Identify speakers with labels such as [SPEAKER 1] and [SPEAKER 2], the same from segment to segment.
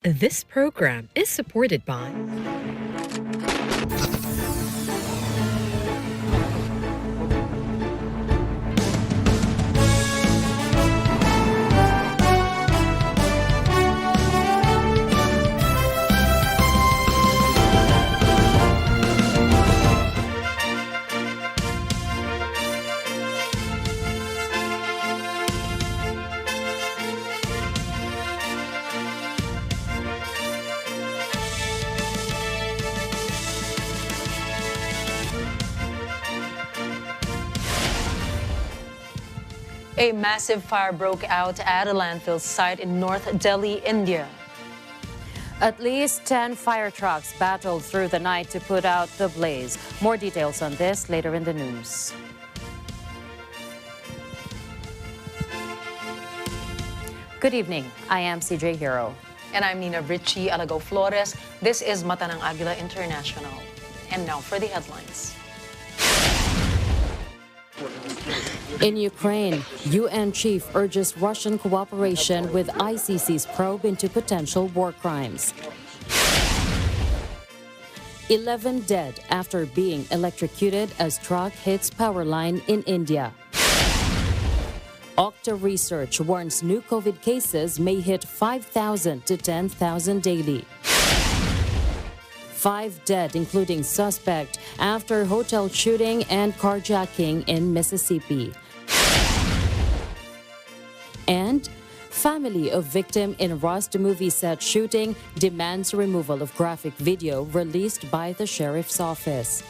[SPEAKER 1] This program is supported by
[SPEAKER 2] A massive fire broke out at a landfill site in North Delhi, India.
[SPEAKER 3] At least 10 fire trucks battled through the night to put out the blaze. More details on this later in the news. Good evening. I am CJ Hirro.
[SPEAKER 2] And I'm Nina Ricci, Alagao, Flores. This is Mata ng Agila International. And now for the headlines.
[SPEAKER 3] In Ukraine, UN chief urges Russian cooperation with ICC's probe into potential war crimes. 11 dead after being electrocuted as truck hits power line in India. Octa Research warns new COVID cases may hit 5,000 to 10,000 daily. 5 dead, including suspect, after hotel shooting and carjacking in Mississippi. And family of victim in Rust movie set shooting demands removal of graphic video released by the sheriff's office.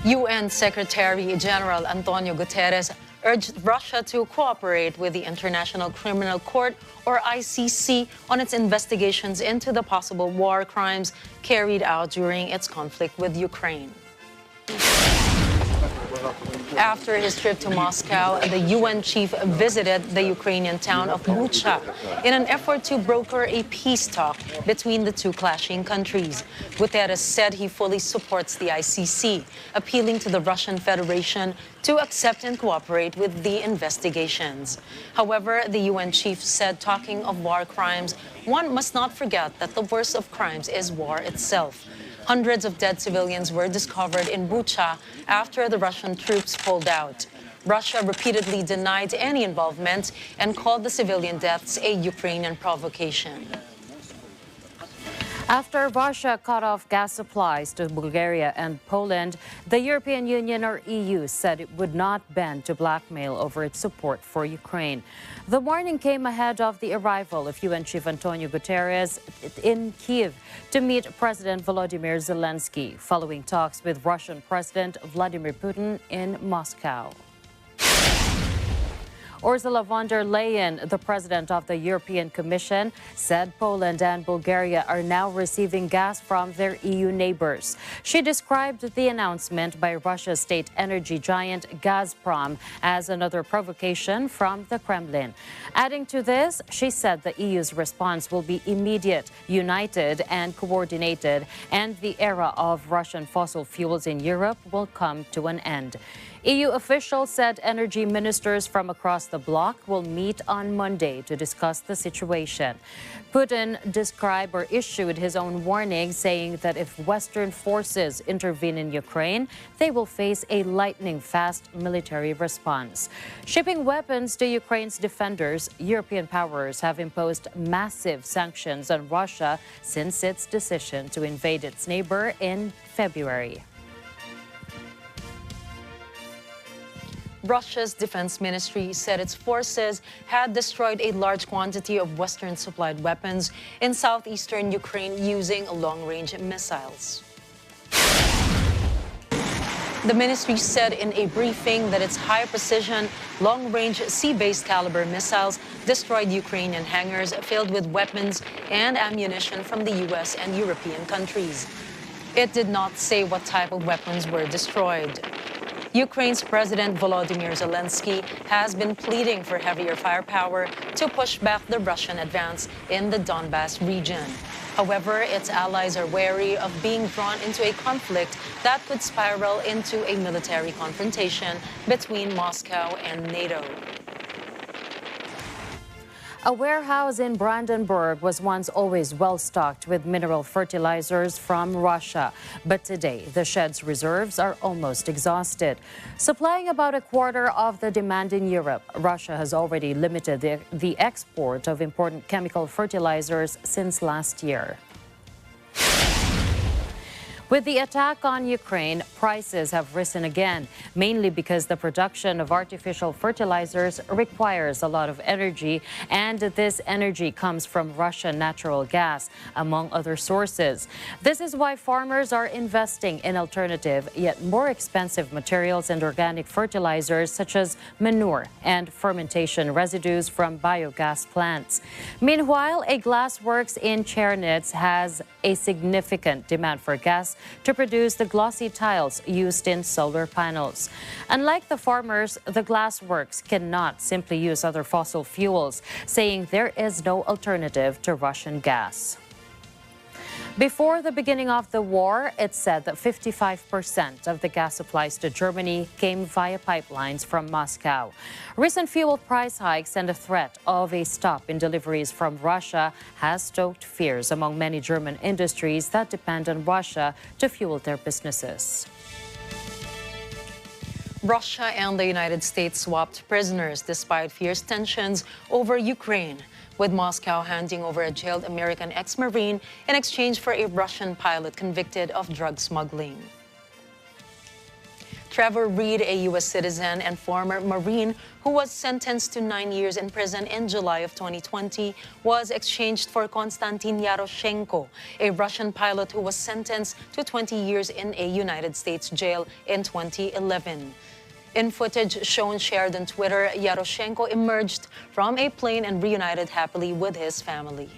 [SPEAKER 2] UN Secretary General Antonio Guterres urged Russia to cooperate with the International Criminal Court, or ICC, on its investigations into the possible war crimes carried out during its conflict with Ukraine. After his trip to Moscow, the UN chief visited the Ukrainian town of Bucha in an effort to broker a peace talk between the two clashing countries. Guterres said he fully supports the ICC, appealing to the Russian Federation to accept and cooperate with the investigations. However, the UN chief said, talking of war crimes, one must not forget that the worst of crimes is war itself. Hundreds of dead civilians were discovered in Bucha after the Russian troops pulled out. Russia repeatedly denied any involvement and called the civilian deaths a Ukrainian provocation.
[SPEAKER 3] After Russia cut off gas supplies to Bulgaria and Poland, the European Union, or EU, said it would not bend to blackmail over its support for Ukraine. The warning came ahead of the arrival of UN Chief Antonio Guterres in Kyiv to meet President Volodymyr Zelensky, following talks with Russian President Vladimir Putin in Moscow. Ursula von der Leyen, the president of the European Commission, said Poland and Bulgaria are now receiving gas from their EU neighbors. She described the announcement by Russia's state energy giant Gazprom as another provocation from the Kremlin. Adding to this, she said the EU's response will be immediate, united, and coordinated, and the era of Russian fossil fuels in Europe will come to an end. EU officials said energy ministers from across the bloc will meet on Monday to discuss the situation. Putin described or issued his own warning, saying that if Western forces intervene in Ukraine, they will face a lightning-fast military response. Shipping weapons to Ukraine's defenders, European powers have imposed massive sanctions on Russia since its decision to invade its neighbor in February.
[SPEAKER 2] Russia's defense ministry said its forces had destroyed a large quantity of Western-supplied weapons in southeastern Ukraine using long-range missiles. The ministry said in a briefing that its high-precision, long-range sea-based caliber missiles destroyed Ukrainian hangars filled with weapons and ammunition from the U.S. and European countries. It did not say what type of weapons were destroyed. Ukraine's President Volodymyr Zelensky has been pleading for heavier firepower to push back the Russian advance in the Donbas region. However, its allies are wary of being drawn into a conflict that could spiral into a military confrontation between Moscow and NATO.
[SPEAKER 3] A warehouse in Brandenburg was once always well-stocked with mineral fertilizers from Russia. But today, the shed's reserves are almost exhausted. Supplying about a quarter of the demand in Europe, Russia has already limited the export of important chemical fertilizers since last year. With the attack on Ukraine, prices have risen again, mainly because the production of artificial fertilizers requires a lot of energy, and this energy comes from Russian natural gas, among other sources. This is why farmers are investing in alternative, yet more expensive materials and organic fertilizers such as manure and fermentation residues from biogas plants. Meanwhile, a glassworks in Chernivtsi has a significant demand for gas to produce the glossy tiles used in solar panels. Unlike the farmers, the glassworks cannot simply use other fossil fuels, saying there is no alternative to Russian gas. Before the beginning of the war, it said that 55% of the gas supplies to Germany came via pipelines from Moscow. Recent fuel price hikes and the threat of a stop in deliveries from Russia has stoked fears among many German industries that depend on Russia to fuel their businesses.
[SPEAKER 2] Russia and the United States swapped prisoners despite fierce tensions over Ukraine, with Moscow handing over a jailed American ex-Marine in exchange for a Russian pilot convicted of drug smuggling. Trevor Reed, a U.S. citizen and former Marine who was sentenced to 9 years in prison in July of 2020, was exchanged for Konstantin Yaroshenko, a Russian pilot who was sentenced to 20 years in a United States jail in 2011. In footage shared on Twitter, Yaroshenko emerged from a plane and reunited happily with his family.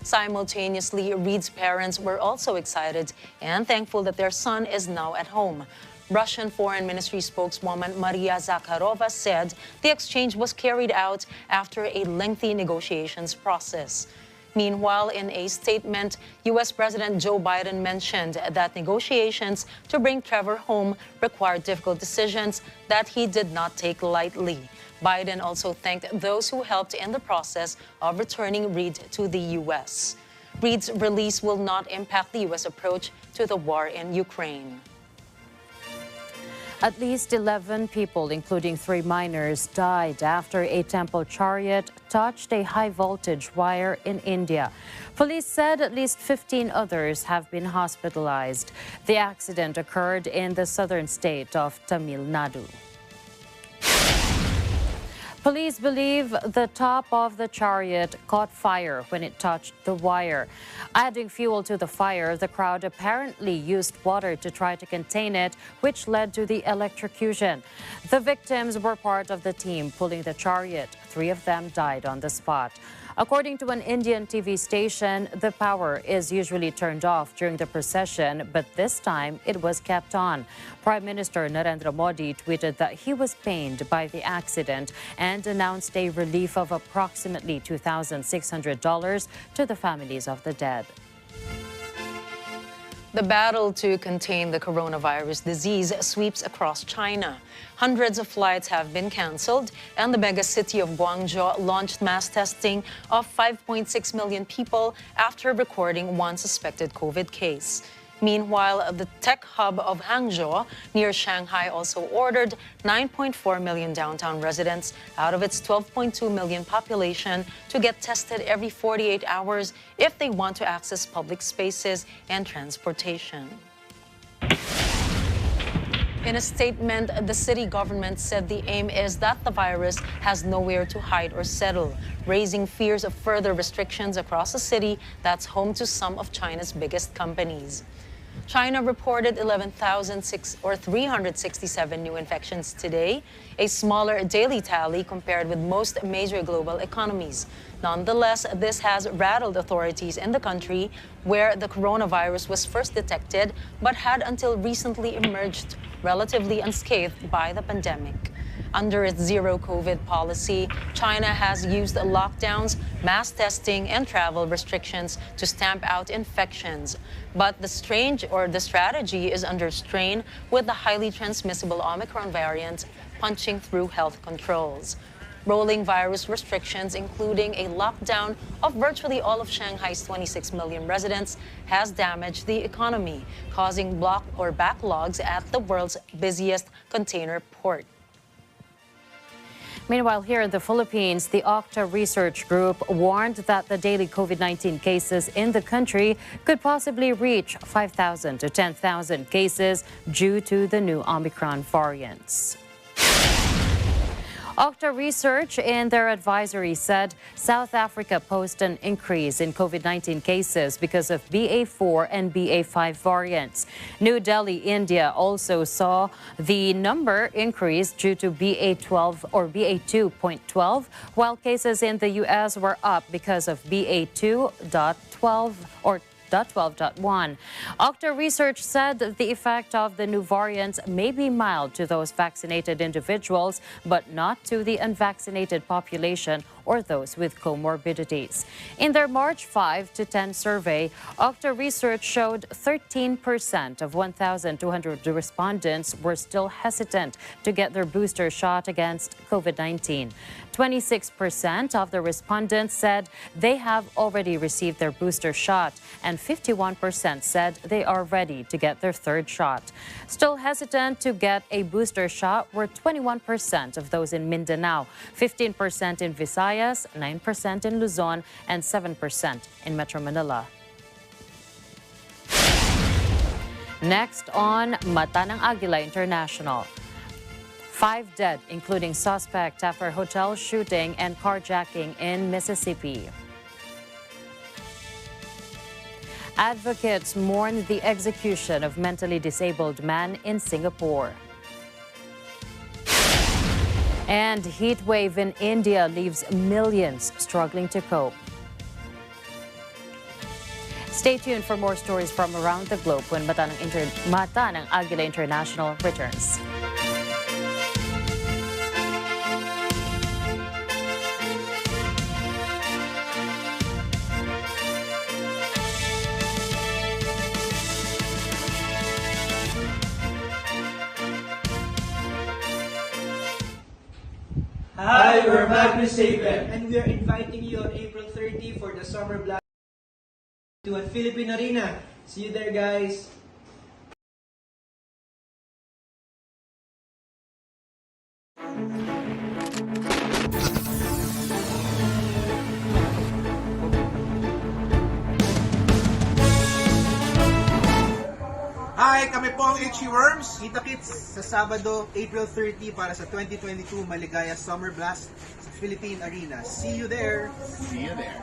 [SPEAKER 2] Simultaneously, Reed's parents were also excited and thankful that their son is now at home. Russian Foreign Ministry spokeswoman Maria Zakharova said the exchange was carried out after a lengthy negotiations process. Meanwhile, in a statement, U.S. President Joe Biden mentioned that negotiations to bring Trevor home required difficult decisions that he did not take lightly. Biden also thanked those who helped in the process of returning Reed to the U.S. Reed's release will not impact the U.S. approach to the war in Ukraine.
[SPEAKER 3] At least 11 people, including 3 minors, died after a temple chariot touched a high-voltage wire in India. Police said at least 15 others have been hospitalized. The accident occurred in the southern state of Tamil Nadu. Police believe the top of the chariot caught fire when it touched the wire. Adding fuel to the fire, the crowd apparently used water to try to contain it, which led to the electrocution. The victims were part of the team pulling the chariot. 3 of them died on the spot. According to an Indian TV station, the power is usually turned off during the procession, but this time it was kept on. Prime Minister Narendra Modi tweeted that he was pained by the accident and announced a relief of approximately $2,600 to the families of the dead.
[SPEAKER 2] The battle to contain the coronavirus disease sweeps across China. Hundreds of flights have been canceled, and the mega city of Guangzhou launched mass testing of 5.6 million people after recording one suspected COVID case. Meanwhile, the tech hub of Hangzhou near Shanghai also ordered 9.4 million downtown residents out of its 12.2 million population to get tested every 48 hours if they want to access public spaces and transportation. In a statement, the city government said the aim is that the virus has nowhere to hide or settle, raising fears of further restrictions across a city that's home to some of China's biggest companies. China reported 367 new infections today, a smaller daily tally compared with most major global economies. Nonetheless, this has rattled authorities in the country where the coronavirus was first detected but had until recently emerged relatively unscathed by the pandemic. Under its zero-COVID policy, China has used lockdowns, mass testing, and travel restrictions to stamp out infections. But the strategy is under strain with the highly transmissible Omicron variant punching through health controls. Rolling virus restrictions, including a lockdown of virtually all of Shanghai's 26 million residents, has damaged the economy, causing backlogs at the world's busiest container port.
[SPEAKER 3] Meanwhile, here in the Philippines, the Octa Research Group warned that the daily COVID-19 cases in the country could possibly reach 5,000 to 10,000 cases due to the new Omicron variants. Octa Research in their advisory said South Africa posted an increase in COVID-19 cases because of BA4 and BA5 variants. New Delhi, India also saw the number increase due to BA12 or BA2.12, while cases in the U.S. were up because of BA2.12 or .12.1. Octa Research said the effect of the new variants may be mild to those vaccinated individuals, but not to the unvaccinated population or those with comorbidities. In their March 5 to 10 survey, Octa Research showed 13% of 1,200 respondents were still hesitant to get their booster shot against COVID-19. 26% of the respondents said they have already received their booster shot, and 51% said they are ready to get their third shot. Still hesitant to get a booster shot were 21% of those in Mindanao, 15% in Visayas, 9% in Luzon, and 7% in Metro Manila. Next on Mata ng Agila International. 5 dead, including suspect after hotel shooting and carjacking in Mississippi. Advocates mourn the execution of mentally disabled man in Singapore. And heat wave in India leaves millions struggling to cope. Stay tuned for more stories from around the globe when Mata ng Agila International returns.
[SPEAKER 4] Hi, we're Magnus Saban, and we are inviting you on April 30 for the Summer Blast at Philippine Arena. See you there, guys.
[SPEAKER 5] Hi, kami po ang Itchy Worms. Kita-kits sa Sabado, April 30 para sa 2022 Maligaya Summer Blast sa Philippine Arena. See you there! See you there!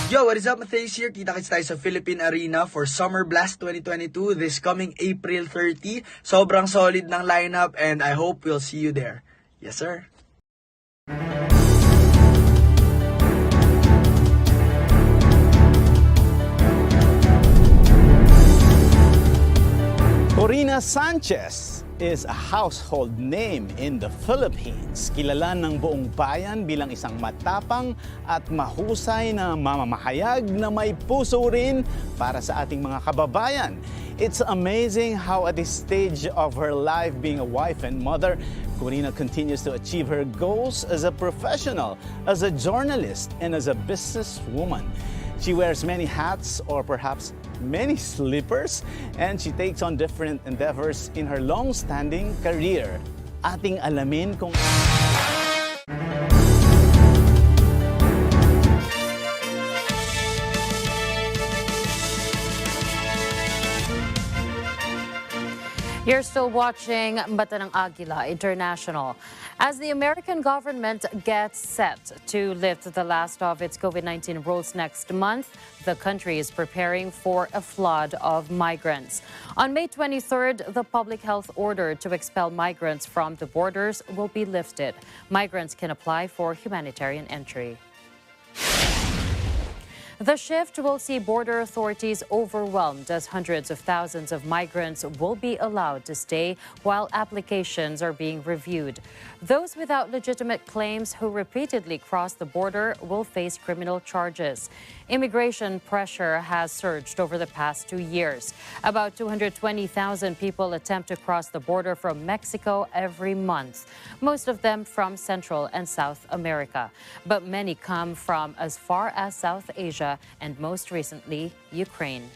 [SPEAKER 6] Yo, what is up? Matthias here. Kita-kits tayo sa Philippine Arena for Summer Blast 2022 this coming April 30. Sobrang solid ng lineup and I hope we'll see you there. Yes, sir.
[SPEAKER 7] Corina Sanchez is a household name in the Philippines. Kilala ng buong bayan bilang isang matapang at mahusay na mamamahayag na may puso rin para sa ating mga kababayan. It's amazing how at this stage of her life being a wife and mother, Corina continues to achieve her goals as a professional, as a journalist, and as a businesswoman. She wears many hats, or perhaps many slippers, and she takes on different endeavors in her long-standing career. Ating alamin kung
[SPEAKER 3] You're still watching Mata ng Agila International. As the American government gets set to lift the last of its COVID-19 rules next month, the country is preparing for a flood of migrants. On May 23rd, the public health order to expel migrants from the borders will be lifted. Migrants can apply for humanitarian entry. The shift will see border authorities overwhelmed as hundreds of thousands of migrants will be allowed to stay while applications are being reviewed. Those without legitimate claims who repeatedly cross the border will face criminal charges. Immigration pressure has surged over the past 2 years. About 220,000 people attempt to cross the border from Mexico every month, most of them from Central and South America. But many come from as far as South Asia and most recently, Ukraine.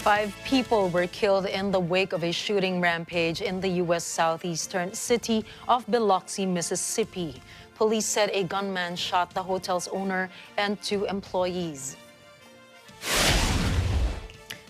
[SPEAKER 2] 5 people were killed in the wake of a shooting rampage in the U.S. southeastern city of Biloxi, Mississippi. Police said a gunman shot the hotel's owner and 2 employees.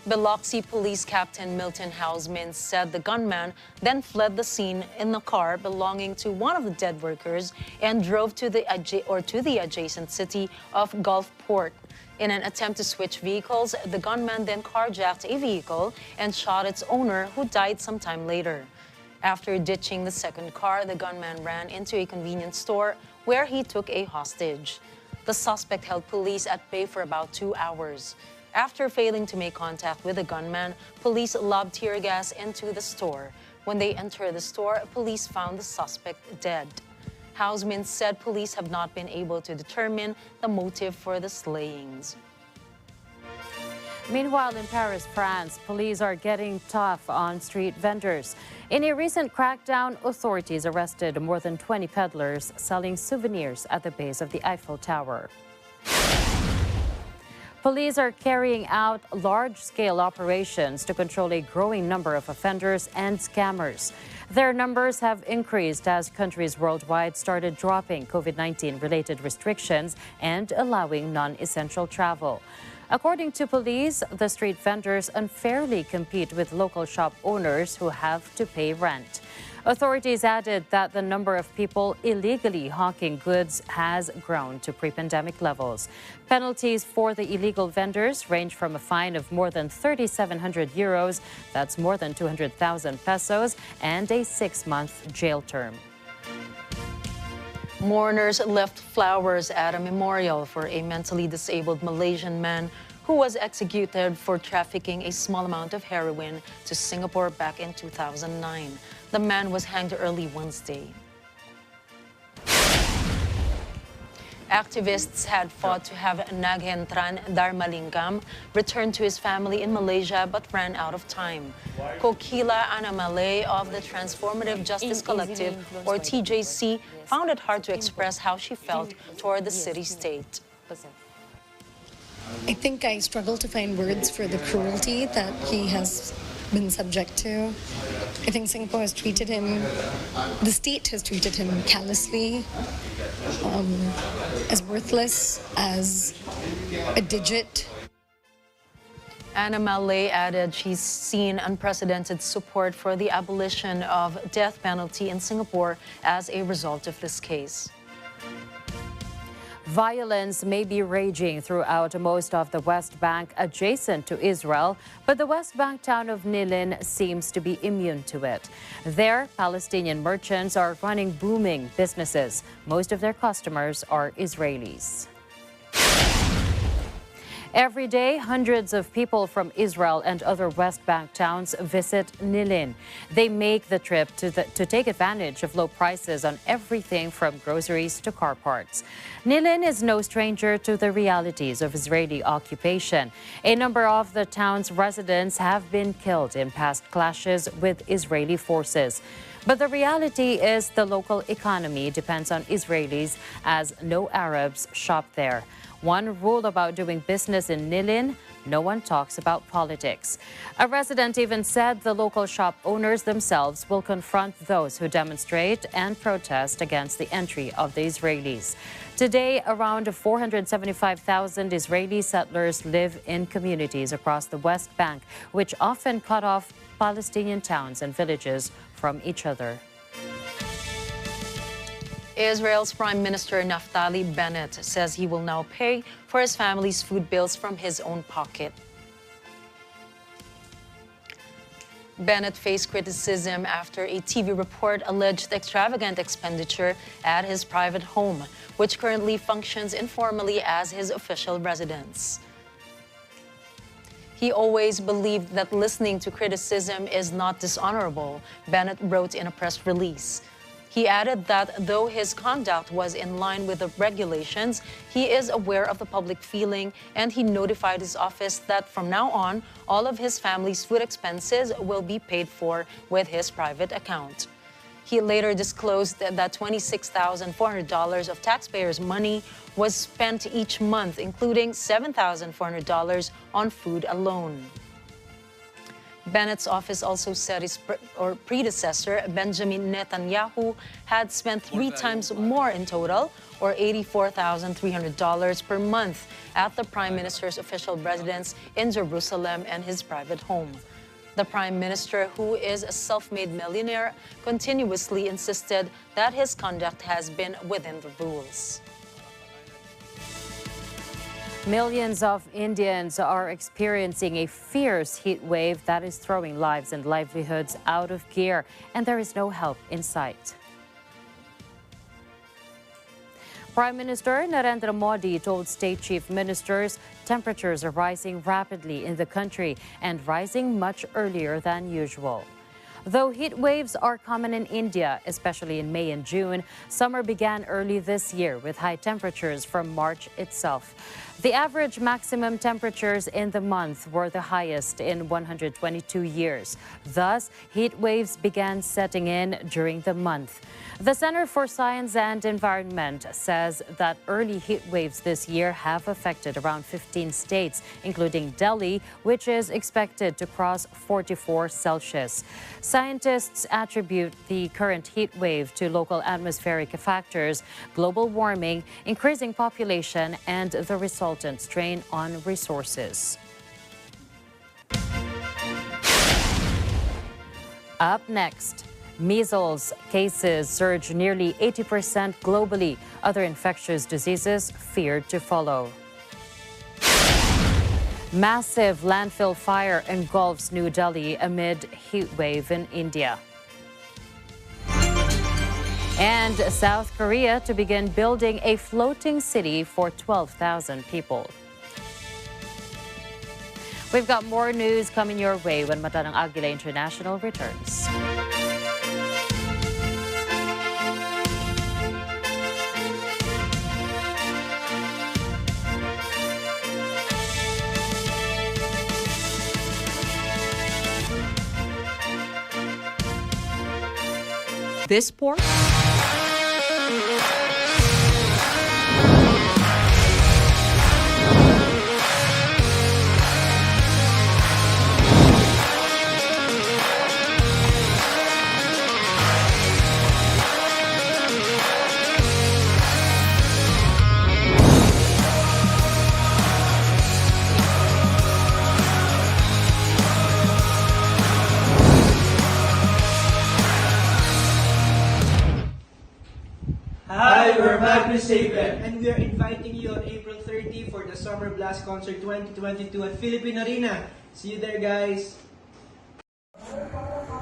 [SPEAKER 2] Biloxi Police Captain Milton Hausman said the gunman then fled the scene in a car belonging to one of the dead workers and drove to the adjacent city of Gulfport. In an attempt to switch vehicles, the gunman then carjacked a vehicle and shot its owner, who died sometime later. After ditching the second car, the gunman ran into a convenience store where he took a hostage. The suspect held police at bay for about 2 hours. After failing to make contact with the gunman, police lobbed tear gas into the store. When they entered the store, police found the suspect dead. Hausman said police have not been able to determine the motive for the slayings.
[SPEAKER 3] Meanwhile, in Paris, France, police are getting tough on street vendors. In a recent crackdown, authorities arrested more than 20 peddlers selling souvenirs at the base of the Eiffel Tower. Police are carrying out large-scale operations to control a growing number of offenders and scammers. Their numbers have increased as countries worldwide started dropping COVID-19 related restrictions and allowing non-essential travel. According to police, the street vendors unfairly compete with local shop owners who have to pay rent. Authorities added that the number of people illegally hawking goods has grown to pre-pandemic levels. Penalties for the illegal vendors range from a fine of more than 3,700 euros, that's more than 200,000 pesos, and a 6-month jail term.
[SPEAKER 2] Mourners left flowers at a memorial for a mentally disabled Malaysian man who was executed for trafficking a small amount of heroin to Singapore back in 2009. The man was hanged early Wednesday. Activists had fought to have Nagentran Darmalingam return to his family in Malaysia but ran out of time. Kokila Anamale of the Transformative Justice Collective, or TJC, found it hard to express how she felt toward the city-state.
[SPEAKER 8] I think I struggle to find words for the cruelty that he has been subject to. I think Singapore has treated him, the state has treated him callously, as worthless, as a digit.
[SPEAKER 2] Anna Malay added she's seen unprecedented support for the abolition of death penalty in Singapore as a result of this case.
[SPEAKER 3] Violence may be raging throughout most of the West Bank adjacent to Israel, but the West Bank town of Nilin seems to be immune to it. There, Palestinian merchants are running booming businesses. Most of their customers are Israelis. Every day, hundreds of people from Israel and other West Bank towns visit Nilin. They make the trip to take advantage of low prices on everything from groceries to car parts. Nilin is no stranger to the realities of Israeli occupation. A number of the town's residents have been killed in past clashes with Israeli forces. But the reality is the local economy depends on Israelis as no Arabs shop there. One rule about doing business in Nilin: no one talks about politics. A resident even said the local shop owners themselves will confront those who demonstrate and protest against the entry of the Israelis. Today, around 475,000 Israeli settlers live in communities across the West Bank, which often cut off Palestinian towns and villages from each other.
[SPEAKER 2] Israel's Prime Minister Naftali Bennett says he will now pay for his family's food bills from his own pocket. Bennett faced criticism after a TV report alleged extravagant expenditure at his private home, which currently functions informally as his official residence. He always believed that listening to criticism is not dishonorable, Bennett wrote in a press release. He added that though his conduct was in line with the regulations, he is aware of the public feeling, and he notified his office that from now on, all of his family's food expenses will be paid for with his private account. He later disclosed that $26,400 of taxpayers' money was spent each month, including $7,400 on food alone. Bennett's office also said his predecessor, Benjamin Netanyahu, had spent 3 times more in total, or $84,300 per month, at the Prime Minister's official residence in Jerusalem and his private home. The Prime Minister, who is a self-made millionaire, continuously insisted that his conduct has been within the rules.
[SPEAKER 3] Millions of Indians are experiencing a fierce heat wave that is throwing lives and livelihoods out of gear, and there is no help in sight. Prime Minister Narendra Modi told state chief ministers temperatures are rising rapidly in the country and rising much earlier than usual. Though heat waves are common in India, especially in May and June, summer began early this year with high temperatures from March itself. The average maximum temperatures in the month were the highest in 122 years. Thus, heat waves began setting in during the month. The Center for Science and Environment says that early heat waves this year have affected around 15 states, including Delhi, which is expected to cross 44 Celsius. Scientists attribute the current heat wave to local atmospheric factors, global warming, increasing population, and the resultant strain on resources. Up next, measles cases surge nearly 80% globally. Other infectious diseases feared to follow. Massive landfill fire engulfs New Delhi amid heat wave in India. And South Korea to begin building a floating city for 12,000 people. We've got more news coming your way when Mata ng Agila International returns.
[SPEAKER 1] This pork?
[SPEAKER 4] Hi, we're Magnus Saben, and we are inviting you on April 30 for the Summer Blast Concert 2022 at Philippine Arena. See you there, guys!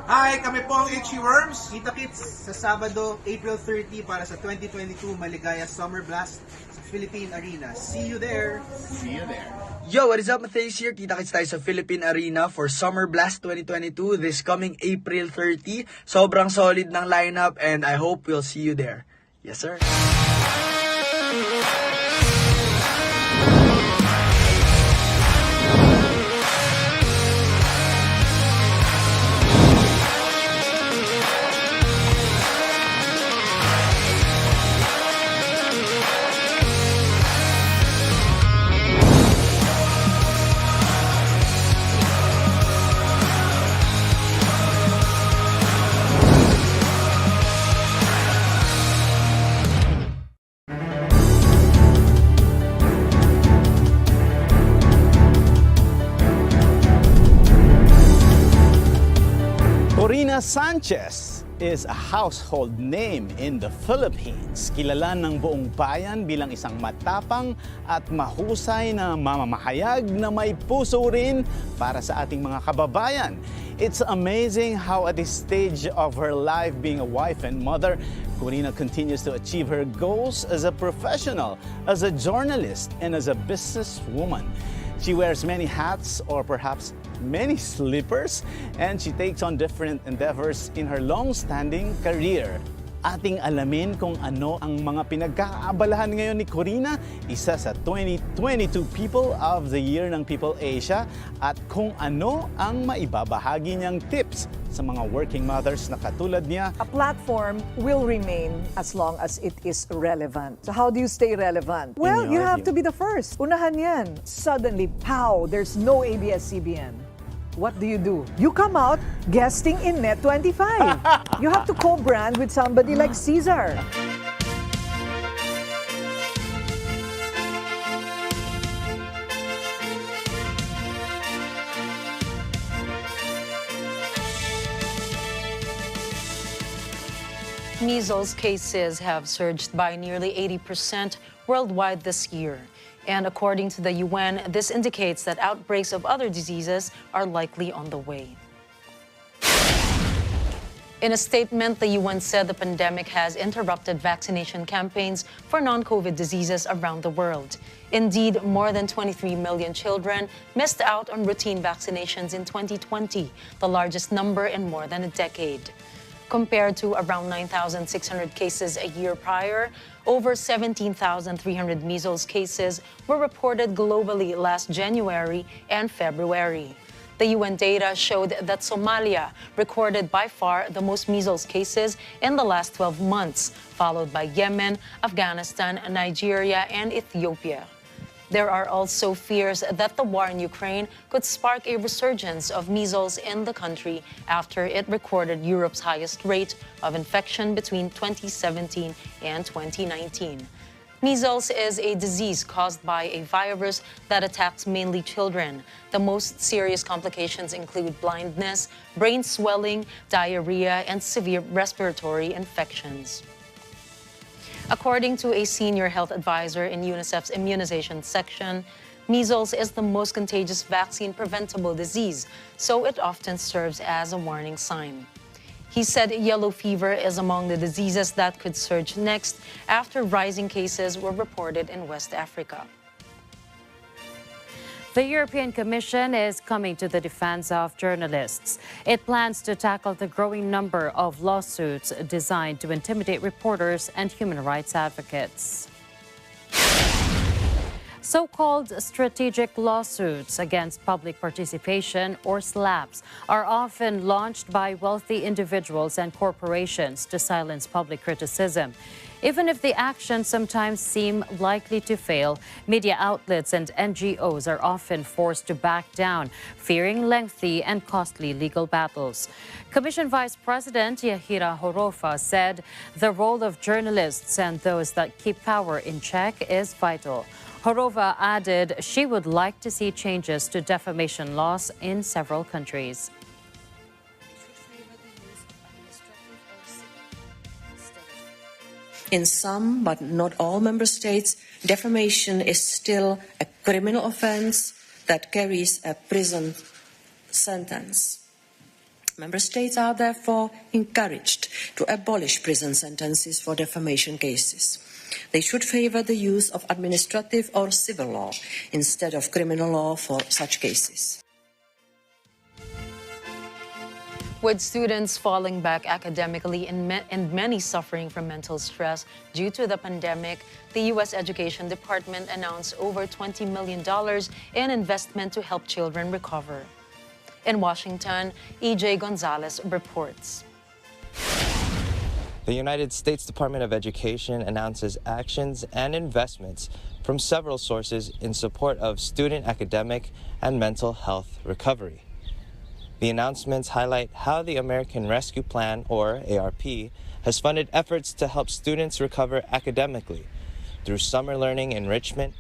[SPEAKER 5] Hi, kami po ang Itchy Worms. Kita-kits sa Sabado, April 30 para sa 2022 Maligaya Summer Blast sa Philippine Arena. See you there! See you there!
[SPEAKER 6] Yo, what is up, Matthias here? Kita-kits tayo sa Philippine Arena for Summer Blast 2022 this coming April 30. Sobrang solid ng lineup and I hope we'll see you there. Yes, sir.
[SPEAKER 7] Corina Sanchez is a household name in the Philippines. Kilala ng buong bayan bilang isang matapang at mahusay na mamamahayag na may puso rin para sa ating mga kababayan. It's amazing how at this stage of her life being a wife and mother, Corina continues to achieve her goals as a professional, as a journalist, and as a businesswoman. She wears many hats, or perhaps many slippers, and she takes on different endeavors in her long-standing career. Ating alamin kung ano ang mga pinagkakaabalahan ngayon ni Corina, isa sa 2022 People of the Year ng People Asia, at kung ano ang maibabahagi niyang tips sa mga working mothers na katulad niya.
[SPEAKER 9] A platform will remain as long as it is relevant. So how do you stay relevant? Well, you have to be the first. Unahan yan. Suddenly, pow, there's no ABS-CBN. What do? You come out guesting in Net25. You have to co-brand with somebody like Caesar.
[SPEAKER 2] Measles cases have surged by nearly 80% worldwide this year. And according to the UN, this indicates that outbreaks of other diseases are likely on the way. In a statement, the UN said the pandemic has interrupted vaccination campaigns for non-COVID diseases around the world. Indeed, more than 23 million children missed out on routine vaccinations in 2020, the largest number in more than a decade. Compared to around 9,600 cases a year prior, over 17,300 measles cases were reported globally last January and February. The UN data showed that Somalia recorded by far the most measles cases in the last 12 months, followed by Yemen, Afghanistan, Nigeria, and Ethiopia. There are also fears that the war in Ukraine could spark a resurgence of measles in the country after it recorded Europe's highest rate of infection between 2017 and 2019. Measles is a disease caused by a virus that attacks mainly children. The most serious complications include blindness, brain swelling, diarrhea, and severe respiratory infections. According to a senior health advisor in UNICEF's immunization section, measles is the most contagious vaccine-preventable disease, so it often serves as a warning sign. He said yellow fever is among the diseases that could surge next after rising cases were reported in West Africa.
[SPEAKER 3] The European Commission is coming to the defense of journalists. It plans to tackle the growing number of lawsuits designed to intimidate reporters and human rights advocates. So-called strategic lawsuits against public participation, or SLAPs, are often launched by wealthy individuals and corporations to silence public criticism. Even if the actions sometimes seem likely to fail, media outlets and NGOs are often forced to back down, fearing lengthy and costly legal battles. Commission Vice President Hirro said the role of journalists and those that keep power in check is vital. Hirro added she would like to see changes to defamation laws in several countries.
[SPEAKER 10] In some, but not all member states, defamation is still a criminal offense that carries a prison sentence. Member states are therefore encouraged to abolish prison sentences for defamation cases. They should favor the use of administrative or civil law instead of criminal law for such cases.
[SPEAKER 2] With students falling back academically and many suffering from mental stress due to the pandemic, the U.S. Education Department announced over $20 million in investment to help children recover. In Washington, E.J. Gonzalez reports.
[SPEAKER 11] The United States Department of Education announces actions and investments from several sources in support of student academic and mental health recovery. The announcements highlight how the American Rescue Plan, or ARP, has funded efforts to help students recover academically through summer learning enrichment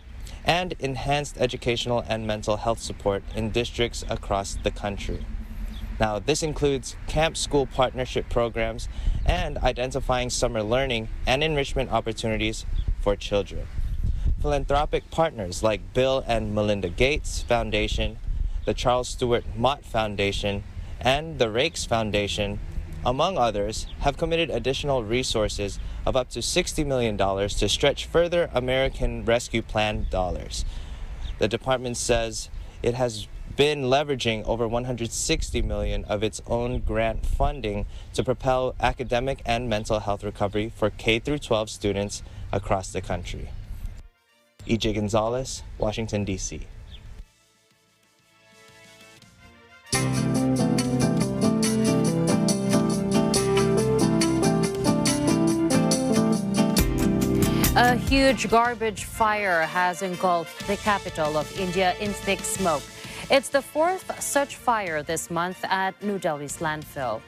[SPEAKER 11] and enhanced educational and mental health support in districts across the country. Now, this includes camp-school partnership programs and identifying summer learning and enrichment opportunities for children. Philanthropic partners like Bill and Melinda Gates Foundation, the Charles Stewart Mott Foundation, and the Rakes Foundation, among others, have committed additional resources of up to $60 million to stretch further American Rescue Plan dollars. The department says it has been leveraging over $160 million of its own grant funding to propel academic and mental health recovery for K-12 students across the country. E.J. Gonzalez, Washington, D.C.
[SPEAKER 3] A huge garbage fire has engulfed the capital of India in thick smoke. It's the fourth such fire this month at New Delhi's landfill.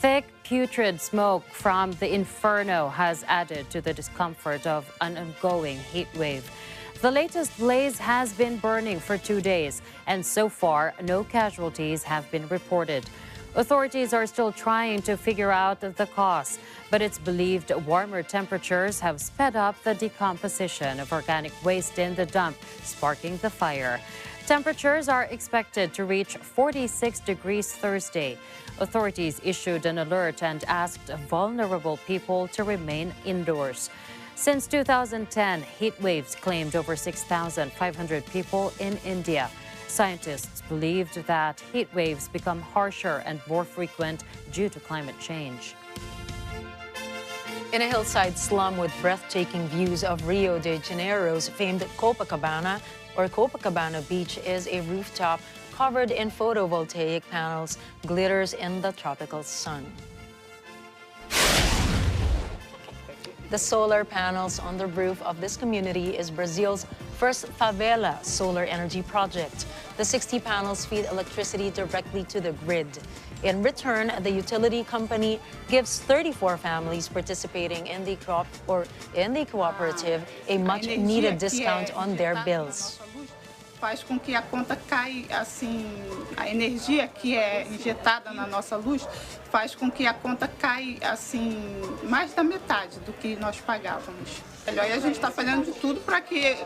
[SPEAKER 3] Thick, putrid smoke from the inferno has added to the discomfort of an ongoing heat wave. The latest blaze has been burning for 2 days, and so far, no casualties have been reported. Authorities are still trying to figure out the cause, but it's believed warmer temperatures have sped up the decomposition of organic waste in the dump, sparking the fire. Temperatures are expected to reach 46 degrees Thursday. Authorities issued an alert and asked vulnerable people to remain indoors. Since 2010, heat waves claimed over 6,500 people in India. Scientists believed that heat waves become harsher and more frequent due to climate change.
[SPEAKER 2] In a hillside slum with breathtaking views of Rio de Janeiro's famed Copacabana Beach is a rooftop covered in photovoltaic panels, glitters in the tropical sun. The solar panels on the roof of this community is Brazil's first favela solar energy project. The 60 panels feed electricity directly to the grid. In return, the utility company gives 34 families participating in the cooperative a much-needed discount on their bills.
[SPEAKER 12] Faz com que a conta caia, assim, a energia que é injetada na nossa luz faz com que a conta caia, assim, mais da metade do que nós pagávamos. E a gente está fazendo de tudo para que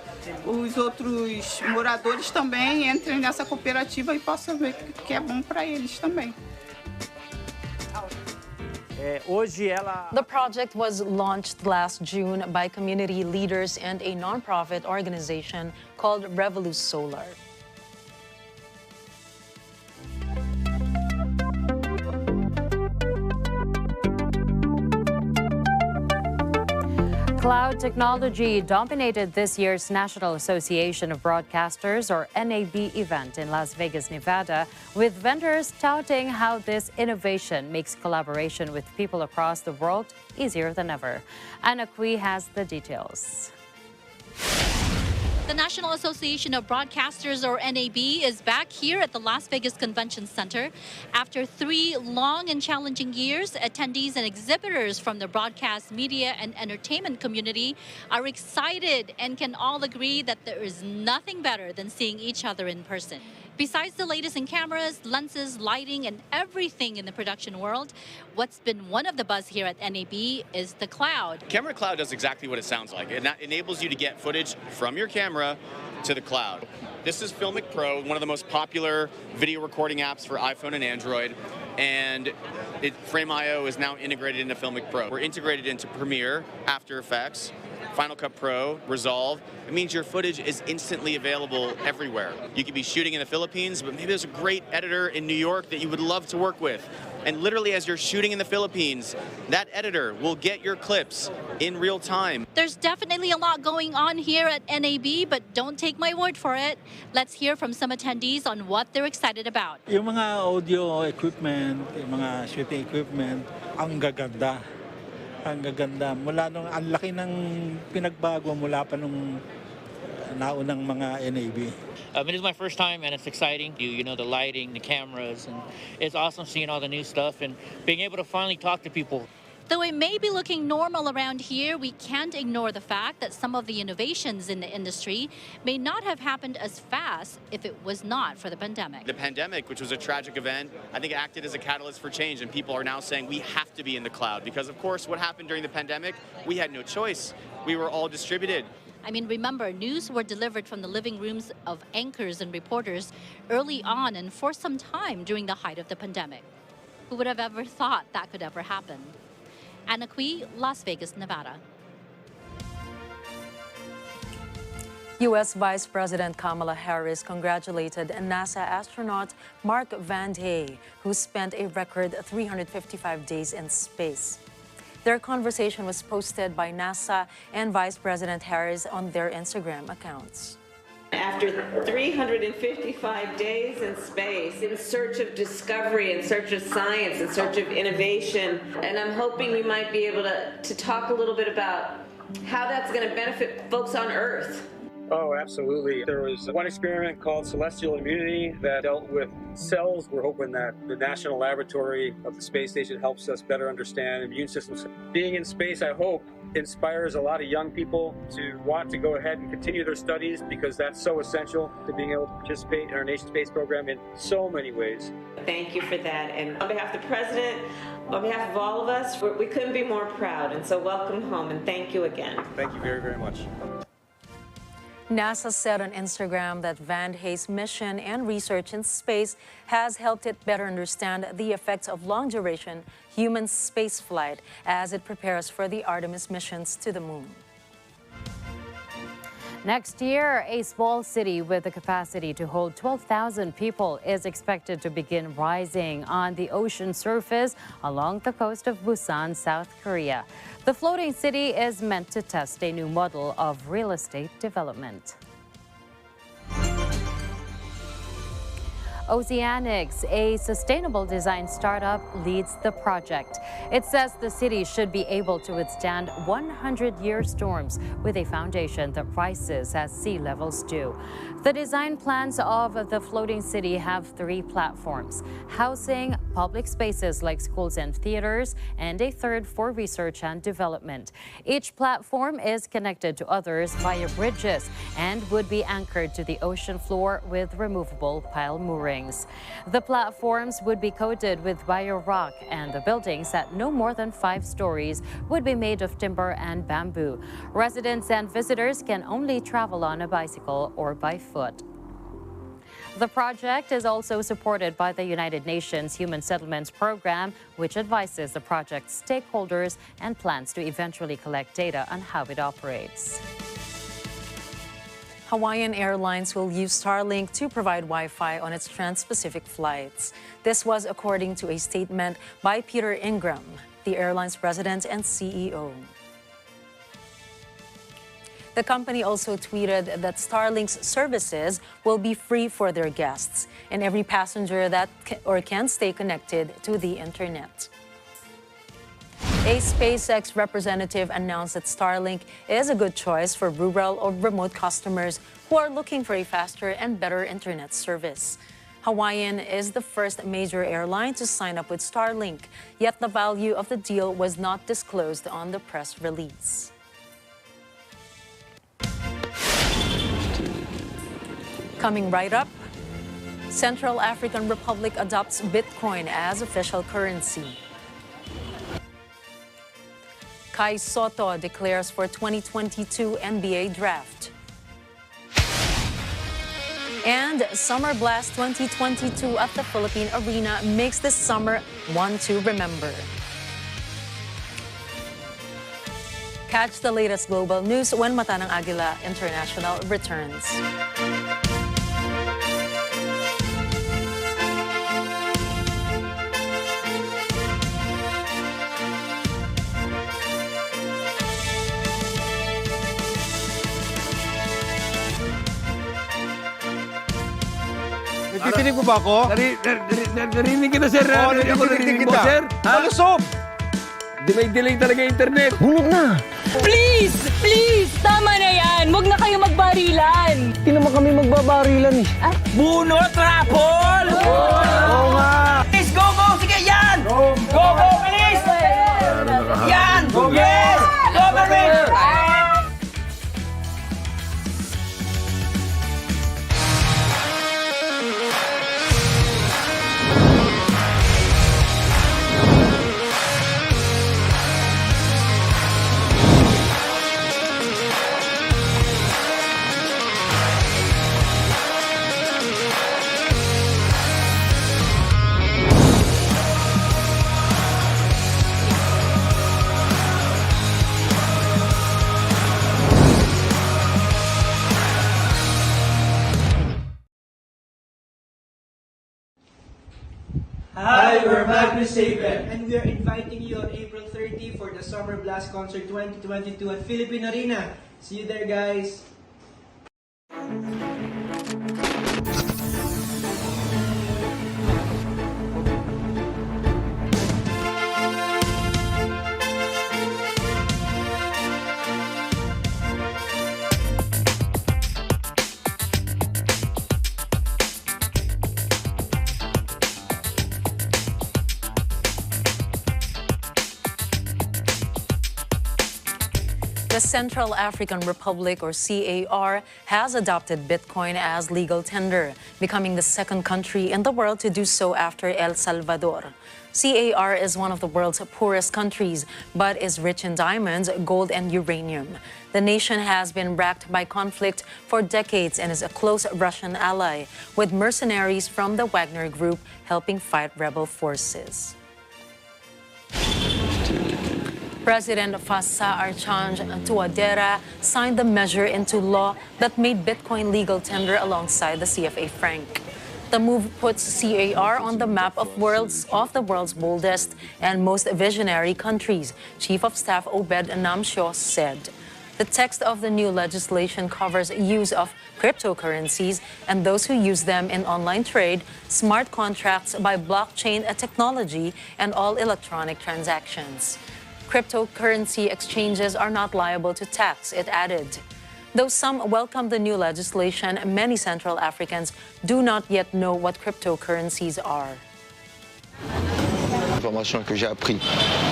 [SPEAKER 12] os outros moradores também entrem nessa cooperativa e possam ver que é bom para eles também.
[SPEAKER 2] The project was launched last June by community leaders and a nonprofit organization called Revolus Solar.
[SPEAKER 3] Cloud technology dominated this year's National Association of Broadcasters, or NAB, event in Las Vegas, Nevada, with vendors touting how this innovation makes collaboration with people across the world easier than ever. Anna Cui has the details.
[SPEAKER 13] The National Association of Broadcasters, or NAB, is back here at the Las Vegas Convention Center. After 3 long and challenging years, attendees and exhibitors from the broadcast, media, and entertainment community are excited and can all agree that there is nothing better than seeing each other in person. Besides the latest in cameras, lenses, lighting, and everything in the production world, what's been one of the buzz here at NAB is the cloud.
[SPEAKER 14] Camera Cloud does exactly what it sounds like. It enables you to get footage from your camera to the cloud. This is Filmic Pro, one of the most popular video recording apps for iPhone and Android, and Frame.io is now integrated into Filmic Pro. We're integrated into Premiere, After Effects, Final Cut Pro, Resolve. It means your footage is instantly available everywhere. You could be shooting in the Philippines, but maybe there's a great editor in New York that you would love to work with. And literally, as you're shooting in the Philippines, that editor will get your clips in real time.
[SPEAKER 13] There's definitely a lot going on here at NAB, but don't take my word for it. Let's hear from some attendees on what they're excited about.
[SPEAKER 15] Yung mga audio equipment, yung mga shooting equipment, ang gaganda. Ang gaganda. Mula nung ang laki ng pinagbago mula pa nung naunang mga NAB.
[SPEAKER 16] It is my first time and it's exciting. You know, the lighting, the cameras, and it's awesome seeing all the new stuff and being able to finally talk to people.
[SPEAKER 13] Though it may be looking normal around here, we can't ignore the fact that some of the innovations in the industry may not have happened as fast if it was not for the pandemic.
[SPEAKER 14] The pandemic, which was a tragic event, I think acted as a catalyst for change, and people are now saying we have to be in the cloud because, of course, what happened during the pandemic, we had no choice. We were all distributed.
[SPEAKER 13] I mean, remember, news were delivered from the living rooms of anchors and reporters early on and for some time during the height of the pandemic. Who would have ever thought that could ever happen? Anna Cui, Las Vegas, Nevada.
[SPEAKER 2] U.S. Vice President Kamala Harris congratulated NASA astronaut Mark Van Hey, who spent a record 355 days in space. Their conversation was posted by NASA and Vice President Harris on their Instagram accounts.
[SPEAKER 17] After 355 days in space, in search of discovery, in search of science, in search of innovation, and I'm hoping we might be able to talk a little bit about how that's going to benefit folks on Earth.
[SPEAKER 18] Oh, absolutely. There was one experiment called celestial immunity that dealt with cells. We're hoping that the National Laboratory of the Space Station helps us better understand immune systems. Being in space, I hope, inspires a lot of young people to want to go ahead and continue their studies because that's so essential to being able to participate in our nation's space program in so many ways.
[SPEAKER 17] Thank you for that. And on behalf of the President, on behalf of all of us, we couldn't be more proud. And so welcome home and thank you again.
[SPEAKER 18] Thank you very, very much.
[SPEAKER 2] NASA said on Instagram that Van Hay's mission and research in space has helped it better understand the effects of long-duration human spaceflight as it prepares for the Artemis missions to the moon.
[SPEAKER 3] Next year, a small city with the capacity to hold 12,000 people is expected to begin rising on the ocean surface along the coast of Busan, South Korea. The floating city is meant to test a new model of real estate development. Oceanics, a sustainable design startup, leads the project. It says the city should be able to withstand 100-year storms with a foundation that rises as sea levels do. The design plans of the floating city have 3 platforms: housing, public spaces like schools and theaters, and a third for research and development. Each platform is connected to others via bridges and would be anchored to the ocean floor with removable pile moorings. The platforms would be coated with bio-rock, and the buildings at no more than 5 stories would be made of timber and bamboo. Residents and visitors can only travel on a bicycle or by foot. The project is also supported by the United Nations Human Settlements Program, which advises the project's stakeholders and plans to eventually collect data on how it operates.
[SPEAKER 2] Hawaiian Airlines will use Starlink to provide Wi-Fi on its trans-Pacific flights. This was according to a statement by Peter Ingram, the airline's president and CEO. The company also tweeted that Starlink's services will be free for their guests and every passenger that can stay connected to the internet. A SpaceX representative announced that Starlink is a good choice for rural or remote customers who are looking for a faster and better internet service. Hawaiian is the first major airline to sign up with Starlink, yet the value of the deal was not disclosed on the press release. Coming right up, Central African Republic adopts Bitcoin as official currency. Kai Soto declares for 2022 NBA Draft. And Summer Blast 2022 at the Philippine Arena makes this summer one to remember. Catch the latest global news when Mata ng Agila International returns.
[SPEAKER 19] Nagtitinig mo ba ako? Narinig kita, sir. Narinig mo, sir. Malusog! May delay talaga internet. Hulog na!
[SPEAKER 20] Please! Please! Tama na yan! Huwag na kayo magbarilan!
[SPEAKER 19] Hindi naman kami magbabarilan eh.
[SPEAKER 20] Bunot, rapol!
[SPEAKER 19] Oo nga!
[SPEAKER 20] Please, go, go! Sige, yan! Go, go, bilis!
[SPEAKER 4] Hi, we're Magnus Saben, and we are inviting you on April 30 for the Summer Blast Concert 2022 at Philippine Arena. See you there, guys!
[SPEAKER 2] The Central African Republic, or CAR, has adopted Bitcoin as legal tender, becoming the second country in the world to do so after El Salvador. CAR is one of the world's poorest countries, but is rich in diamonds, gold, and uranium. The nation has been racked by conflict for decades and is a close Russian ally, with mercenaries from the Wagner Group helping fight rebel forces. President Faustin Archange Touadera signed the measure into law that made Bitcoin legal tender alongside the CFA franc. The move puts CAR on the map of the world's boldest and most visionary countries, Chief of Staff Obed Namsho said. The text of the new legislation covers use of cryptocurrencies and those who use them in online trade, smart contracts by blockchain technology, and all electronic transactions. Cryptocurrency exchanges are not liable to tax, it added. Though some welcome the new legislation, many Central Africans do not yet know what cryptocurrencies are.
[SPEAKER 21] L'information que j'ai appris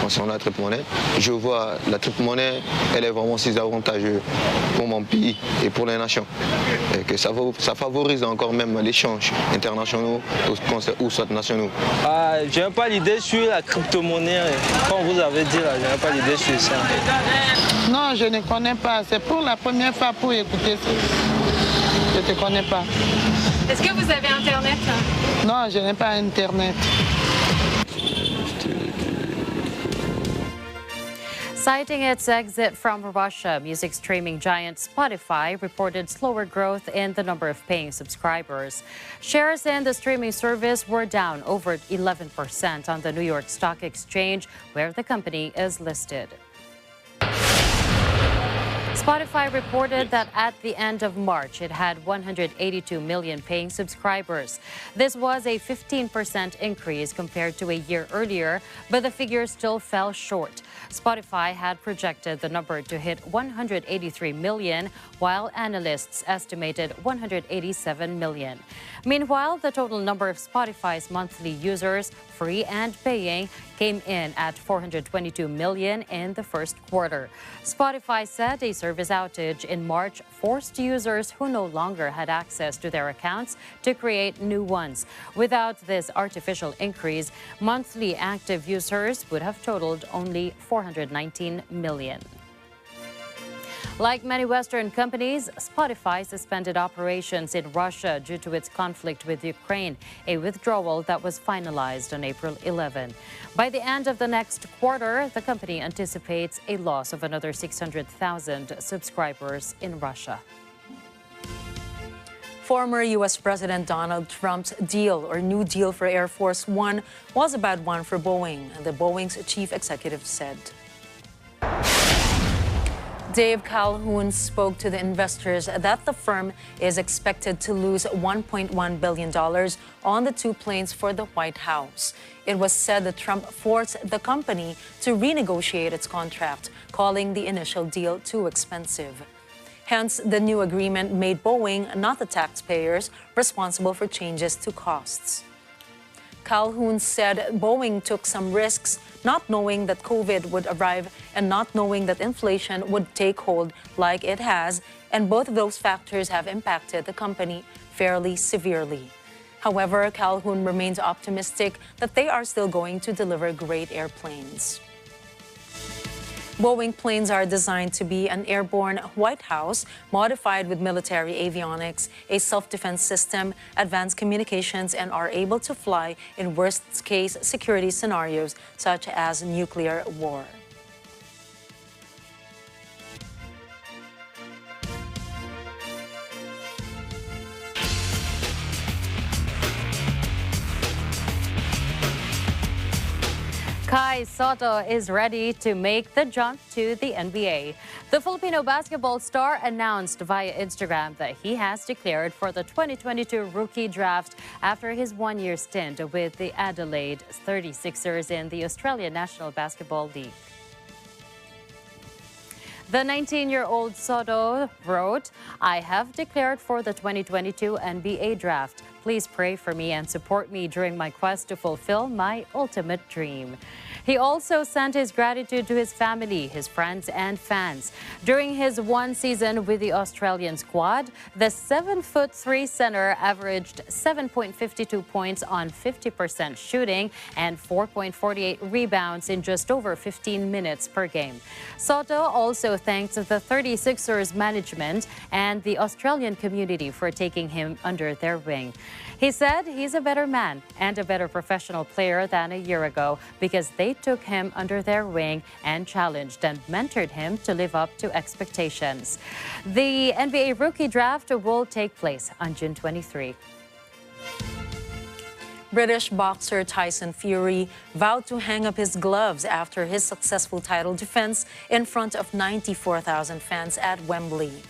[SPEAKER 21] concernant la crypto-monnaie, je vois la crypto-monnaie, elle est vraiment si avantageuse pour mon pays et pour les nations. Et que ça favorise encore même l'échange internationaux ou soit nationaux.
[SPEAKER 22] Je n'ai pas l'idée sur la crypto-monnaie, comme vous avez dit là, je n'ai pas l'idée sur ça.
[SPEAKER 23] Non, je ne connais pas. C'est pour la première fois pour écouter ça. Je ne te connais pas.
[SPEAKER 24] Est-ce que vous avez Internet?
[SPEAKER 23] Non, je n'ai pas Internet.
[SPEAKER 3] Citing its exit from Russia, music streaming giant Spotify reported slower growth in the number of paying subscribers. Shares in the streaming service were down over 11% on the New York Stock Exchange, where the company is listed. Spotify reported that at the end of March, it had 182 million paying subscribers. This was a 15% increase compared to a year earlier, but the figure still fell short. Spotify had projected the number to hit 183 million, while analysts estimated 187 million. Meanwhile, the total number of Spotify's monthly users, free and paying, came in at 422 million in the first quarter. Spotify said a service outage in March forced users who no longer had access to their accounts to create new ones. Without this artificial increase, monthly active users would have totaled only 419 million. Like many Western companies, Spotify suspended operations in Russia due to its conflict with Ukraine, a withdrawal that was finalized on April 11. By the end of the next quarter, the company anticipates a loss of another 600,000 subscribers in Russia.
[SPEAKER 2] Former U.S. President Donald Trump's deal or New Deal for Air Force One was a bad one for Boeing, the Boeing's chief executive said. Dave Calhoun spoke to the investors that the firm is expected to lose $1.1 billion on the two planes for the White House. It was said that Trump forced the company to renegotiate its contract, calling the initial deal too expensive. Hence, the new agreement made Boeing, not the taxpayers, responsible for changes to costs. Calhoun said Boeing took some risks, not knowing that COVID would arrive and not knowing that inflation would take hold like it has, and both of those factors have impacted the company fairly severely. However, Calhoun remains optimistic that they are still going to deliver great airplanes. Boeing planes are designed to be an airborne White House, modified with military avionics, a self-defense system, advanced communications, and are able to fly in worst-case security scenarios such as nuclear war.
[SPEAKER 3] Kai Soto is ready to make the jump to the NBA. The Filipino basketball star announced via Instagram that he has declared for the 2022 rookie draft after his one-year stint with the Adelaide 36ers in the Australian National Basketball League. The 19-year-old Soto wrote, "I have declared for the 2022 NBA draft. Please pray for me and support me during my quest to fulfill my ultimate dream." He also sent his gratitude to his family, his friends, and fans. During his one season with the Australian squad, the 7'3" center averaged 7.52 points on 50% shooting and 4.48 rebounds in just over 15 minutes per game. Soto also thanked the 36ers management and the Australian community for taking him under their wing. He said he's a better man and a better professional player than a year ago because they took him under their wing and challenged and mentored him to live up to expectations. The NBA rookie draft will take place on June 23.
[SPEAKER 2] British boxer Tyson Fury vowed to hang up his gloves after his successful title defense in front of 94,000 fans at Wembley.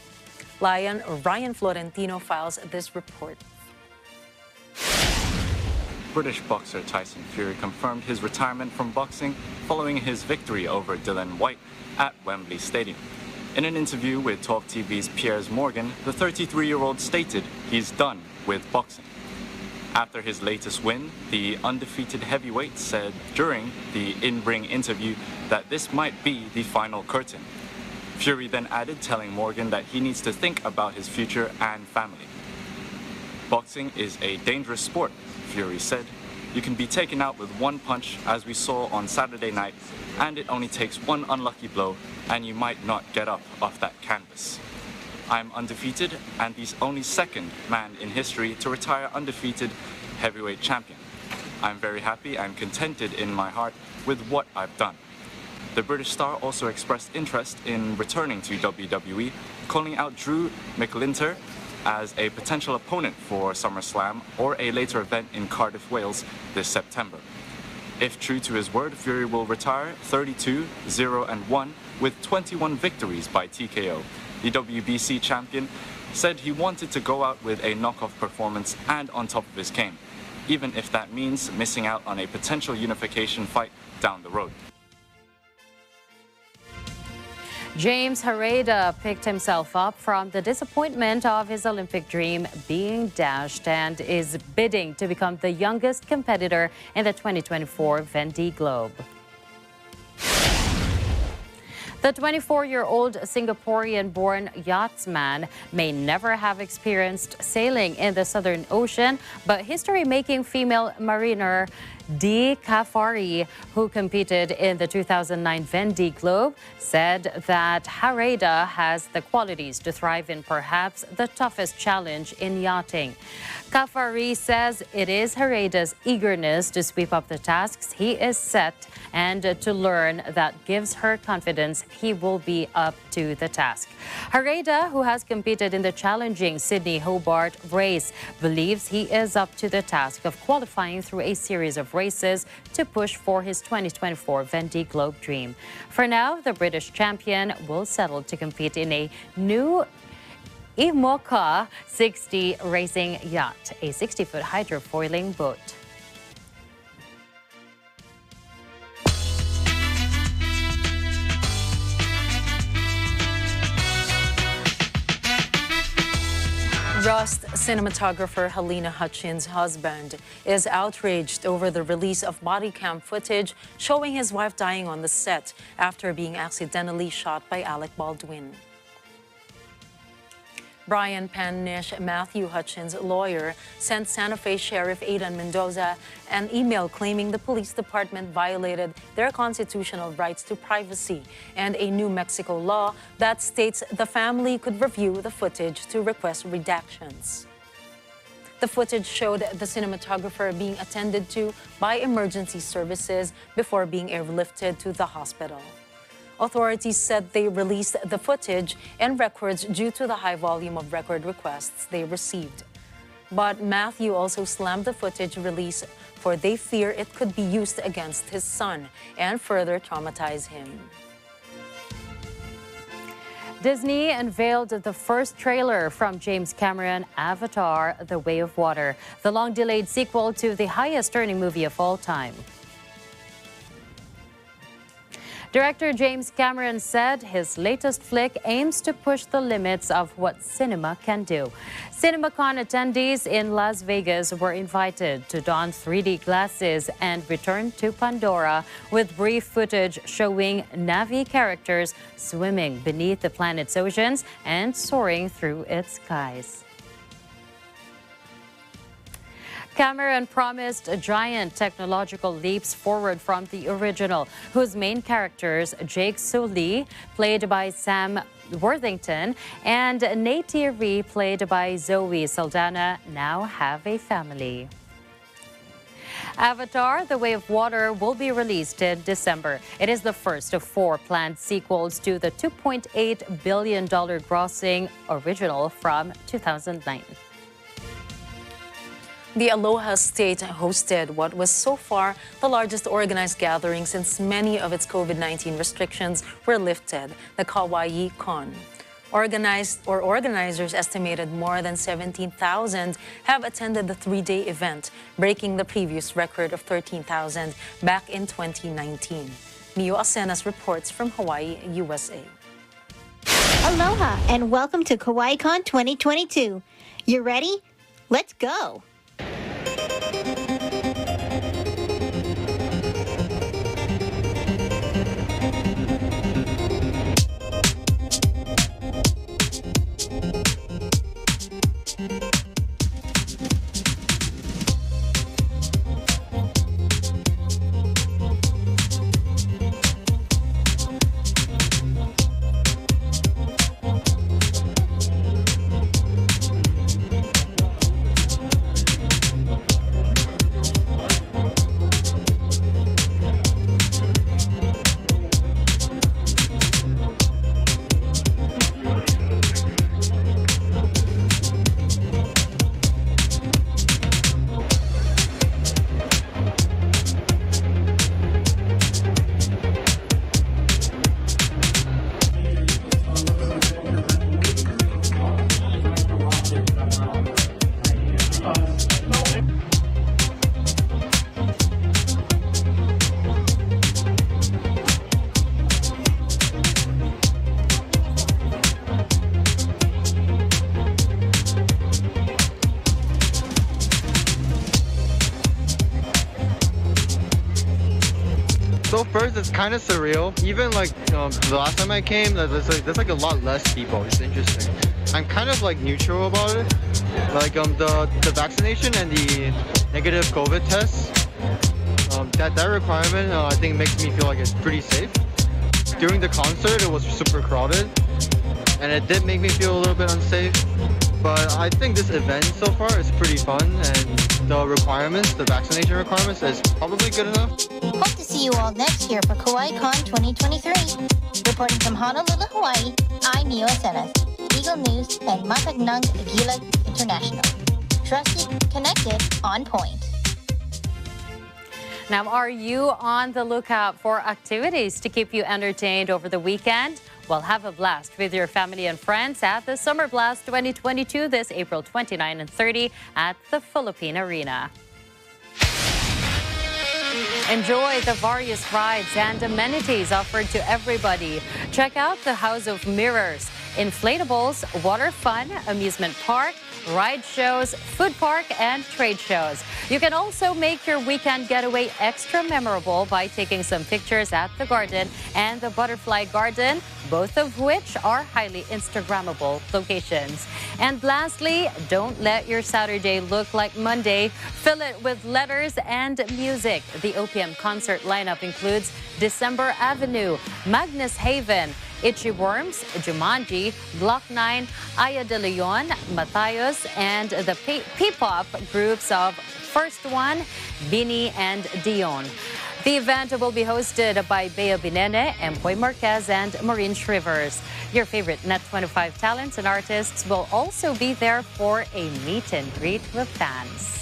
[SPEAKER 2] Ryan Florentino files this report.
[SPEAKER 1] British boxer Tyson Fury confirmed his retirement from boxing following his victory over Dillian Whyte at Wembley Stadium. In an interview with Talk TV's Piers Morgan, the 33-year-old stated he's done with boxing. After his latest win, the undefeated heavyweight said during the in-ring interview that this might be the final curtain. Fury then added, telling Morgan that he needs to think about his future and family. "Boxing is a dangerous sport," Fury said. "You can be taken out with one punch, as we saw on Saturday night, and it only takes one unlucky blow, and you might not get up off that canvas. I'm undefeated and the only second man in history to retire undefeated heavyweight champion. I'm very happy and contented in my heart with what I've done." The British star also expressed interest in returning to WWE, calling out Drew McIntyre as a potential opponent for SummerSlam or a later event in Cardiff, Wales this September. If true to his word, Fury will retire 32-0-1 with 21 victories by TKO. The WBC champion said he wanted to go out with a knockoff performance and on top of his game, even if that means missing out on a potential unification fight down the road.
[SPEAKER 3] James Hirro picked himself up from the disappointment of his Olympic dream being dashed and is bidding to become the youngest competitor in the 2024 Vendée Globe. The 24-year-old Singaporean-born yachtsman may never have experienced sailing in the Southern Ocean, but history-making female mariner Dee Kafari, who competed in the 2009 Vendée Globe, said that Hirro has the qualities to thrive in perhaps the toughest challenge in yachting. Kafari says it is Hirro's eagerness to sweep up the tasks he is set and to learn that gives her confidence he will be up to the task. Hirro, who has competed in the challenging Sydney-Hobart race, believes he is up to the task of qualifying through a series of races to push for his 2024 Vendée Globe dream. For now, the British champion will settle to compete in a new Imoca 60 racing yacht, a 60-foot hydrofoiling boat.
[SPEAKER 2] Rust cinematographer Halyna Hutchins' husband is outraged over the release of body cam footage showing his wife dying on the set after being accidentally shot by Alec Baldwin. Brian Panish, Matthew Hutchins' lawyer, sent Santa Fe Sheriff Aidan Mendoza an email claiming the police department violated their constitutional rights to privacy and a New Mexico law that states the family could review the footage to request redactions. The footage showed the cinematographer being attended to by emergency services before being airlifted to the hospital. Authorities said they released the footage and records due to the high volume of record requests they received. But Matthew also slammed the footage release for they fear it could be used against his son and further traumatize him.
[SPEAKER 3] Disney unveiled the first trailer from James Cameron's Avatar: The Way of Water, the long-delayed sequel to the highest-earning movie of all time. Director James Cameron said his latest flick aims to push the limits of what cinema can do. CinemaCon attendees in Las Vegas were invited to don 3D glasses and return to Pandora with brief footage showing Na'vi characters swimming beneath the planet's oceans and soaring through its skies. Cameron promised giant technological leaps forward from the original, whose main characters, Jake Sully, played by Sam Worthington, and Neytiri, played by Zoe Saldana, now have a family. Avatar: The Way of Water will be released in December. It is the first of 4 planned sequels to the $2.8 billion grossing original from 2009.
[SPEAKER 2] The Aloha State hosted what was so far the largest organized gathering since many of its COVID-19 restrictions were lifted, the Kauai Con. Organizers estimated more than 17,000 have attended the 3-day event, breaking the previous record of 13,000 back in 2019. Mio Asenas reports from Hawaii, USA.
[SPEAKER 5] Aloha and welcome to KawaiiCon 2022. You ready? Let's go!
[SPEAKER 6] So first, it's kind of surreal. Even like the last time I came, there's like a lot less people. It's interesting. I'm kind of like neutral about it. Like the vaccination and the negative COVID tests. That requirement I think makes me feel like it's pretty safe. During the concert, it was super crowded, and it did make me feel a little bit unsafe. But I think this event so far is pretty fun, and the requirements, the vaccination requirements, is probably good enough.
[SPEAKER 5] Hope to see you all next year for KawaiiCon 2023. Reporting from Honolulu, Hawaii, I'm Mio Asenas, Eagle News and Matagnang Agila International. Trusted, connected, on point.
[SPEAKER 3] Now, are you on the lookout for activities to keep you entertained over the weekend? Well, have a blast with your family and friends at the Summer Blast 2022 this April 29 and 30 at the Philippine Arena. Enjoy the various rides and amenities offered to everybody. Check out the House of Mirrors, inflatables, water fun, amusement park, ride shows, food park, and trade shows. You can also make your weekend getaway extra memorable by taking some pictures at the garden and the Butterfly Garden, both of which are highly Instagrammable locations. And lastly, don't let your Saturday look like Monday. Fill it with letters and music. The OPM concert lineup includes December Avenue, Magnus Haven, Itchy Worms, Jumanji, Block 9, Aya de Leon, Matayos, and the P-pop groups of First One, Bini, and Dion. The event will be hosted by Bea Binene, Empoy Marquez, and Maureen Shrivers. Your favorite Net 25 talents and artists will also be there for a meet and greet with fans.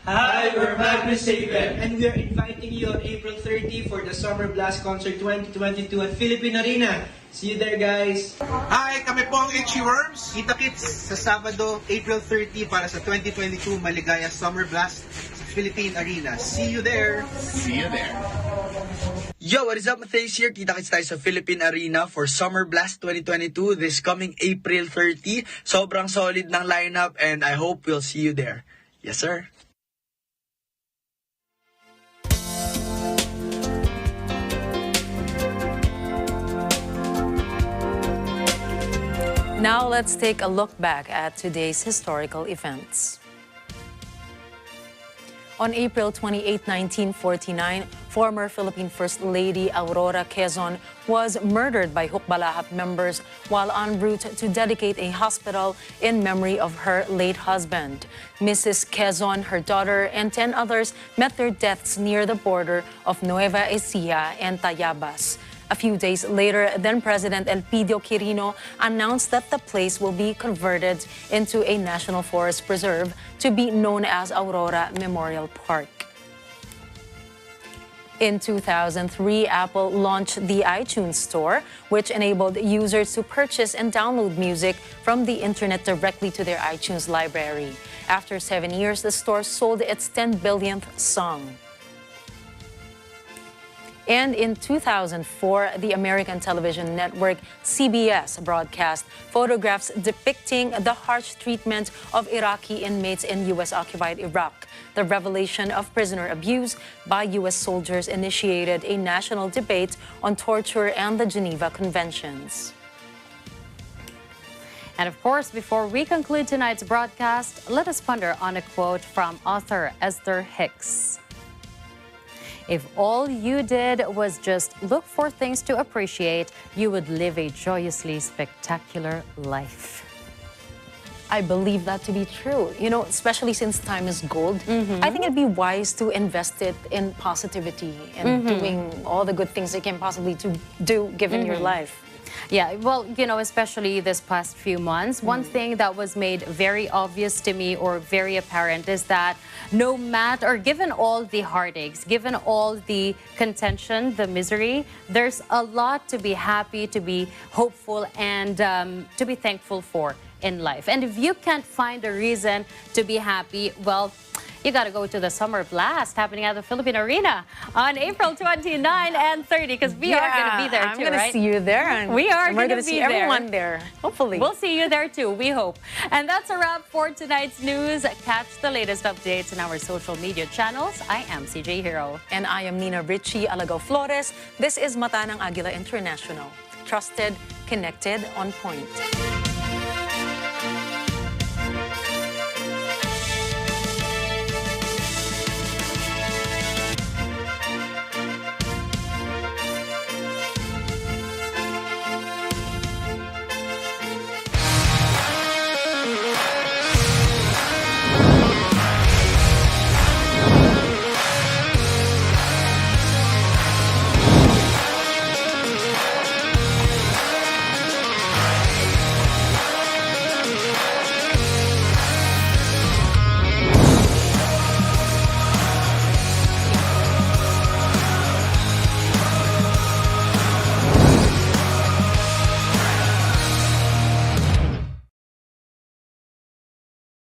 [SPEAKER 4] Hi, we're Magnus Saban, and we are inviting you on April 30 for the Summer Blast Concert 2022 at Philippine Arena. See you there, guys!
[SPEAKER 7] Hi, kami po ang Itchy Worms. Kita-kits sa Sabado, April 30 para sa 2022 Maligaya Summer Blast sa Philippine Arena. See you there!
[SPEAKER 8] See you there!
[SPEAKER 9] Yo, what is up? Matthias here. Kita-kits tayo sa Philippine Arena for Summer Blast 2022 this coming April 30. Sobrang solid ng lineup and I hope we'll see you there. Yes, sir!
[SPEAKER 2] Now let's take a look back at today's historical events. On April 28, 1949, former Philippine First Lady Aurora Quezon was murdered by Hukbalahap members while en route to dedicate a hospital in memory of her late husband. Mrs. Quezon, her daughter, and 10 others met their deaths near the border of Nueva Ecija and Tayabas. A few days later, then-President Elpidio Quirino announced that the place will be converted into a national forest preserve to be known as Aurora Memorial Park. In 2003, Apple launched the iTunes Store, which enabled users to purchase and download music from the internet directly to their iTunes library. After 7 years, the store sold its 10 billionth song. And in 2004, the American television network CBS broadcast photographs depicting the harsh treatment of Iraqi inmates in U.S.-occupied Iraq. The revelation of prisoner abuse by U.S. soldiers initiated a national debate on torture and the Geneva Conventions.
[SPEAKER 3] And of course, before we conclude tonight's broadcast, let us ponder on a quote from author Esther Hicks. If all you did was just look for things to appreciate, you would live a joyously spectacular life.
[SPEAKER 2] I believe that to be true. You know, especially since time is gold, I think it'd be wise to invest it in positivity and doing all the good things you can possibly do given your life.
[SPEAKER 3] Yeah, well, you know, especially this past few months, one thing that was made very obvious to me or very apparent is that no matter, or given all the heartaches, given all the contention, the misery, there's a lot to be happy, to be hopeful, and to be thankful for in life. And if you can't find a reason to be happy, well, you got to go to the Summer Blast happening at the Philippine Arena on April 29 and 30 because we are going to be there too,
[SPEAKER 2] I'm gonna
[SPEAKER 3] right?
[SPEAKER 2] see you there. And
[SPEAKER 3] we are going to
[SPEAKER 2] see
[SPEAKER 3] be there.
[SPEAKER 2] everyone there, hopefully.
[SPEAKER 3] We'll see you there too, we hope. And that's a wrap for tonight's news. Catch the latest updates on our social media channels. I am CJ Hirro.
[SPEAKER 2] And I am Nina Ricci, Alagao, Flores. This is Mata ng Agila International. Trusted, connected, on point.